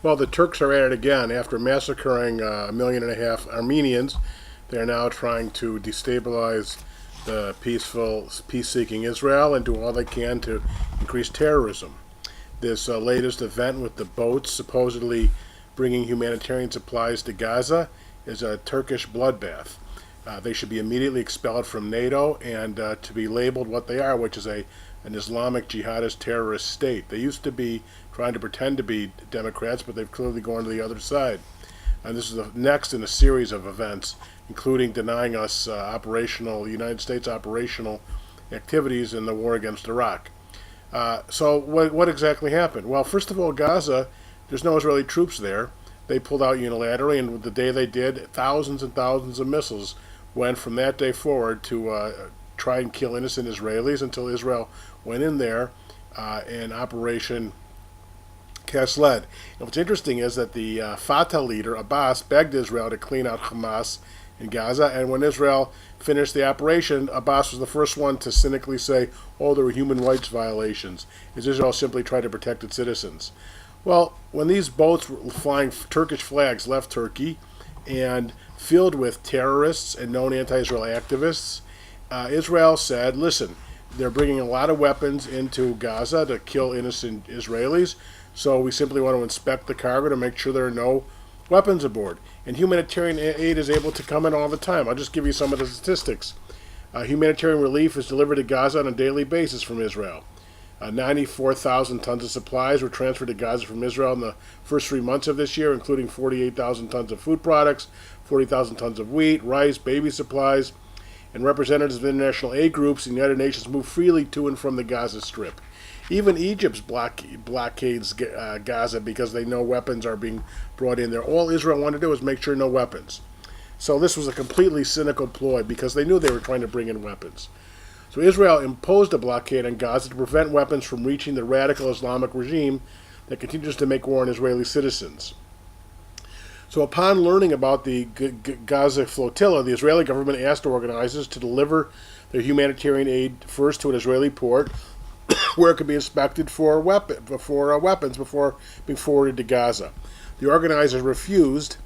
Well, the Turks are at it again. After massacring 1.5 million Armenians, they are now trying to destabilize the peace-seeking Israel and do all they can to increase terrorism. This latest event with the boats supposedly bringing humanitarian supplies to Gaza is a Turkish bloodbath. They should be immediately expelled from NATO and to be labeled what they are, which is an Islamic Jihadist terrorist state. They used to be trying to pretend to be Democrats, but they've clearly gone to the other side. And this is the next in a series of events, including denying us United States operational activities in the war against Iraq. So what exactly happened? Well, first of all, Gaza, there's no Israeli troops there. They pulled out unilaterally, and the day they did, thousands and thousands of missiles went from that day forward to try and kill innocent Israelis until Israel went in there in Operation Cast Lead. And what's interesting is that the Fatah leader, Abbas, begged Israel to clean out Hamas in Gaza, and when Israel finished the operation, Abbas was the first one to cynically say, oh, there were human rights violations, as Israel simply tried to protect its citizens. Well, when these boats flying Turkish flags left Turkey and filled with terrorists and known anti-Israel activists, Israel said, listen, they're bringing a lot of weapons into Gaza to kill innocent Israelis, so we simply want to inspect the cargo to make sure there are no weapons aboard. And humanitarian aid is able to come in all the time. I'll just give you some of the statistics. Humanitarian relief is delivered to Gaza on a daily basis from Israel. 94,000 tons of supplies were transferred to Gaza from Israel in the first 3 months of this year, including 48,000 tons of food products, 40,000 tons of wheat, rice, baby supplies, and representatives of international aid groups and the United Nations move freely to and from the Gaza Strip. Even Egypt's blockades Gaza because they know weapons are being brought in there. All Israel wanted to do was make sure no weapons. So this was a completely cynical ploy because they knew they were trying to bring in weapons. So Israel imposed a blockade on Gaza to prevent weapons from reaching the radical Islamic regime that continues to make war on Israeli citizens. So upon learning about the Gaza flotilla, the Israeli government asked organizers to deliver their humanitarian aid first to an Israeli port where it could be inspected for weapons before being forwarded to Gaza. The organizers refused,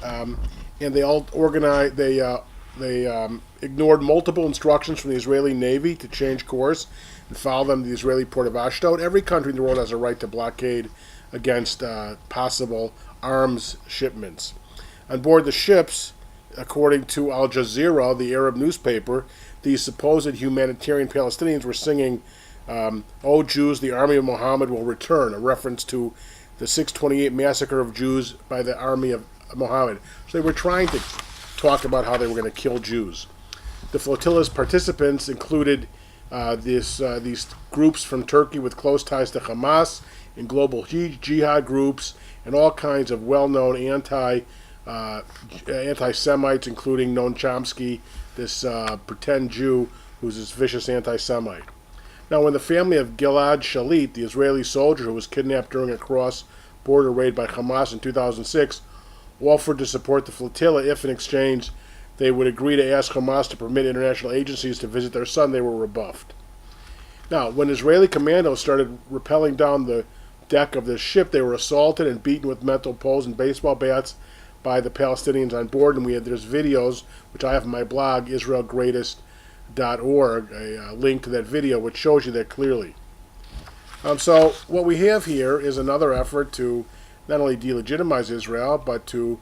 and they ignored multiple instructions from the Israeli Navy to change course and follow them to the Israeli port of Ashdod. Every country in the world has a right to blockade against possible arms shipments. On board the ships, according to Al Jazeera, the Arab newspaper, these supposed humanitarian Palestinians were singing, "O Jews, the army of Muhammad will return," a reference to the 628 massacre of Jews by the army of Muhammad. So they were trying to talk about how they were going to kill Jews. The flotilla's participants included these groups from Turkey with close ties to Hamas and global jihad groups and all kinds of well-known anti-Semites, including Noam Chomsky, this pretend Jew who's this vicious anti-Semite. Now, when the family of Gilad Shalit, the Israeli soldier who was kidnapped during a cross-border raid by Hamas in 2006, offered to support the flotilla if, in exchange, they would agree to ask Hamas to permit international agencies to visit their son, they were rebuffed. Now, when Israeli commandos started rappelling down the deck of this ship, they were assaulted and beaten with metal poles and baseball bats by the Palestinians on board, and there's videos, which I have on my blog, israelgreatest.org, a link to that video, which shows you that clearly. So what we have here is another effort to not only delegitimize Israel, but to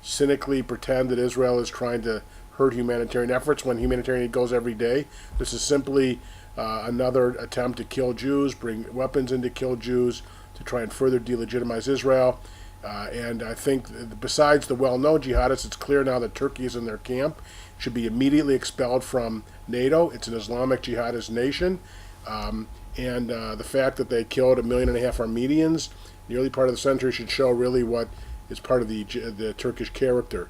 cynically pretend that Israel is trying to hurt humanitarian efforts when humanitarian aid goes every day. This is simply another attempt to kill Jews, bring weapons in to kill Jews, to try and further delegitimize Israel. And I think besides the well-known jihadists, it's clear now that Turkey is in their camp, should be immediately expelled from NATO. It's an Islamic jihadist nation. And the fact that they killed 1.5 million Armenians in the early part of the century should show really what is part of the Turkish character.